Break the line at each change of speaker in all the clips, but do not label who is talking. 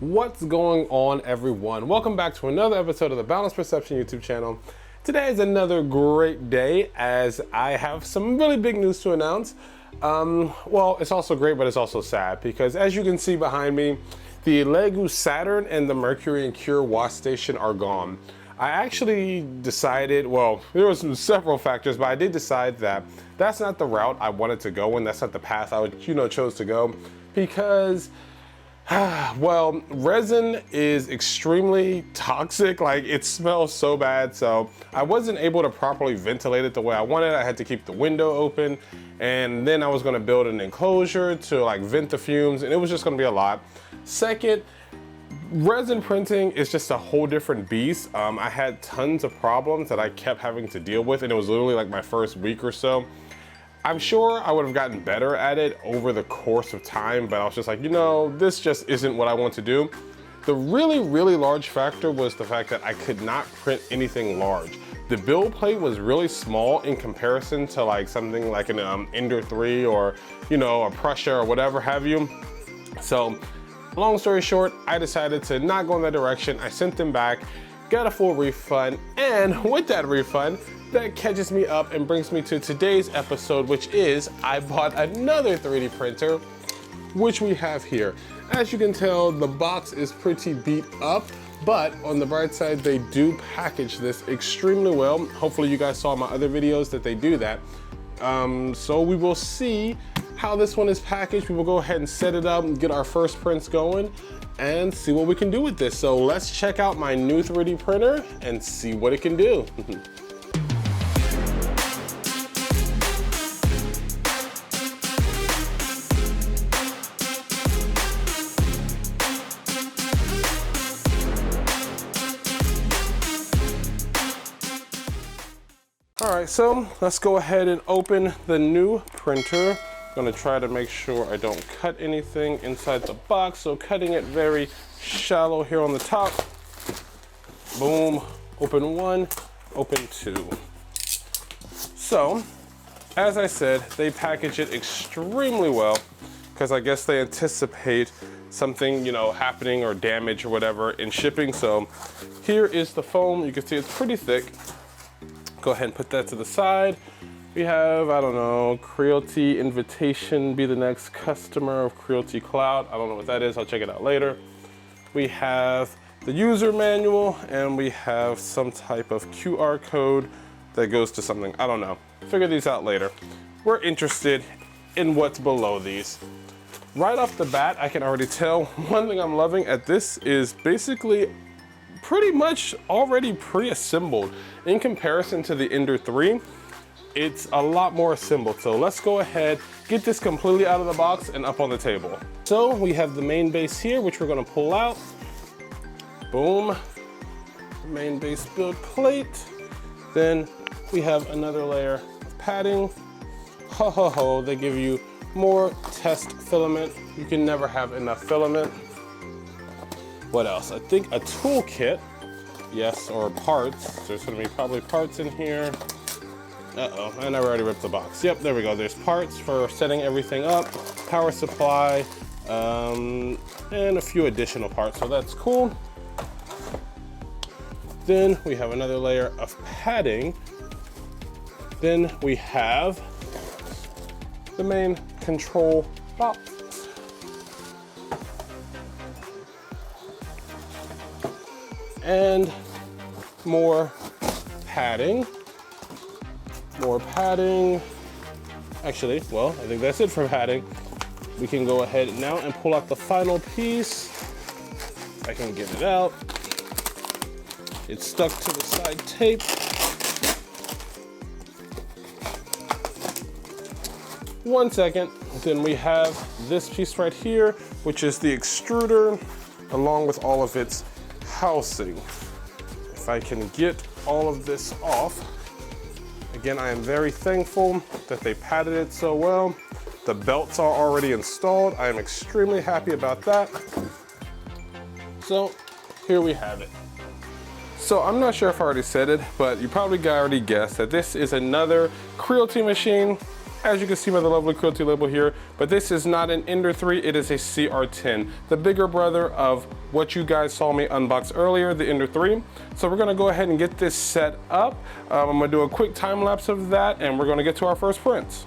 What's going on, everyone? Welcome back to another episode of the Boundless Perception YouTube channel. Today is another great day as I have some really big news to announce. Well, it's also great, but it's also sad because as you can see behind me, the Lego Saturn and the Mercury and Cure wash station are gone. I actually decided, well, there was several factors, but I did decide that that's not the route I wanted to go and that's not the path I chose to go because well, resin is extremely toxic. Like, it smells so bad, so I wasn't able to properly ventilate it the way I wanted. I had to keep the window open, and then I was gonna build an enclosure to like vent the fumes, and it was just gonna be a lot. Second, resin printing is just a whole different beast. I had tons of problems that I kept having to deal with, and it was literally like my first week or so. I'm sure I would have gotten better at it over the course of time, but I was just like, you know, this just isn't what I want to do. The really large factor was the fact that I could not print anything large. The build plate was really small in comparison to like something like an Ender 3 or, you know, a Prussia or whatever have you. So long story short, I decided to not go in that direction. I sent them back, got a full refund, and with that refund, that catches me up and brings me to today's episode, which is I bought another 3D printer, which we have here. As you can tell, the box is pretty beat up, but on the bright side, they do package this extremely well. Hopefully you guys saw my other videos that they do that. So we will see how this one is packaged. We will go ahead and set it up and get our first prints going and see what we can do with this. So let's check out my new 3D printer and see what it can do. All right, so let's go ahead and open the new printer. I'm gonna try to make sure I don't cut anything inside the box. So cutting it very shallow here on the top. Boom, open one, open two. So, as I said, they package it extremely well because I guess they anticipate something, you know, happening or damage or whatever in shipping. So here is the foam. You can see it's pretty thick. Go ahead and put that to the side. We have, I don't know, Creality Invitation, be the next customer of Creality Cloud. I don't know what that is, I'll check it out later. We have the user manual, and we have some type of QR code that goes to something, I don't know. Figure these out later. We're interested in what's below these. Right off the bat, I can already tell one thing I'm loving at this is basically pretty much already pre-assembled. In comparison to the Ender 3, it's a lot more assembled. So let's go ahead, get this completely out of the box and up on the table. So we have the main base here, which we're gonna pull out. Boom, main base build plate. Then we have another layer of padding. Ho ho ho, they give you more test filament. You can never have enough filament. What else? I think a toolkit, yes, or parts. There's gonna be probably parts in here. Uh-oh, and I already ripped the box. Yep, there we go. There's parts for setting everything up, power supply, and a few additional parts, so that's cool. Then we have another layer of padding. Then we have the main control box. And more padding. More padding. Actually, well, I think that's it for padding. We can go ahead now and pull out the final piece. I can get it out. It's stuck to the side tape. One second. Then we have this piece right here, which is the extruder, along with all of its housing. If I can get all of this off. Again, I am very thankful that they padded it so well. The belts are already installed. I am extremely happy about that. So here we have it. So I'm not sure if I already said it, but you probably already guessed that this is another Creality machine. as you can see by the lovely quilty label here, but this is not an Ender 3, it is a CR10, the bigger brother of what you guys saw me unbox earlier, the Ender 3. So we're gonna go ahead and get this set up. I'm gonna do a quick time lapse of that, and we're gonna get to our first prints.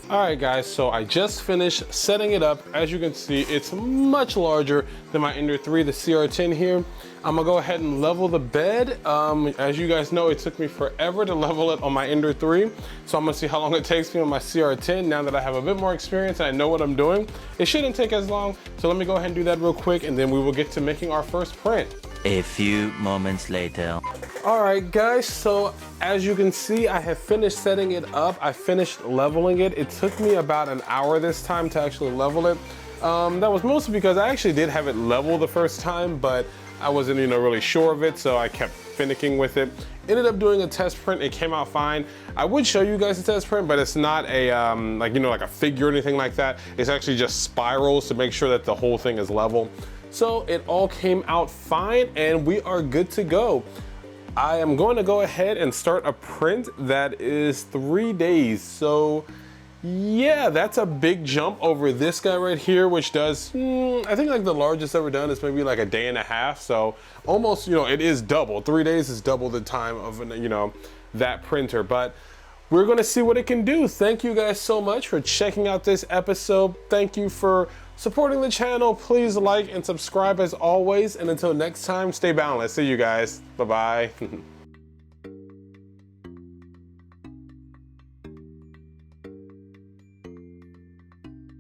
Alright guys, so I just finished setting it up. As you can see, it's much larger than my Ender 3, the CR10 here. I'm gonna go ahead and level the bed. As you guys know, it took me forever to level it on my Ender 3. So I'm gonna see how long it takes me on my CR10 now that I have a bit more experience and I know what I'm doing. It shouldn't take as long. So let me go ahead and do that real quick, and then we will get to making our first print.
A few moments later.
Alright guys, so as you can see, I have finished setting it up. I finished leveling it. It took me about an hour this time to actually level it. That was mostly because I actually did have it leveled the first time, but I wasn't really sure of it, so I kept finicking with it. Ended up doing a test print. It came out fine. I would show you guys the test print, but it's not a like a figure or anything like that. It's actually just spirals to make sure that the whole thing is level. So it all came out fine, and we are good to go. I am going to go ahead and start a print that is 3 days. So yeah, that's a big jump over this guy right here, which does, I think like the largest ever done is maybe like a day and a half. So almost, it is double. 3 days is double the time of, that printer. But we're gonna see what it can do. Thank you guys so much for checking out this episode. Thank you for supporting the channel. Please like and subscribe as always. And until next time, stay boundless. See you guys. Bye-bye.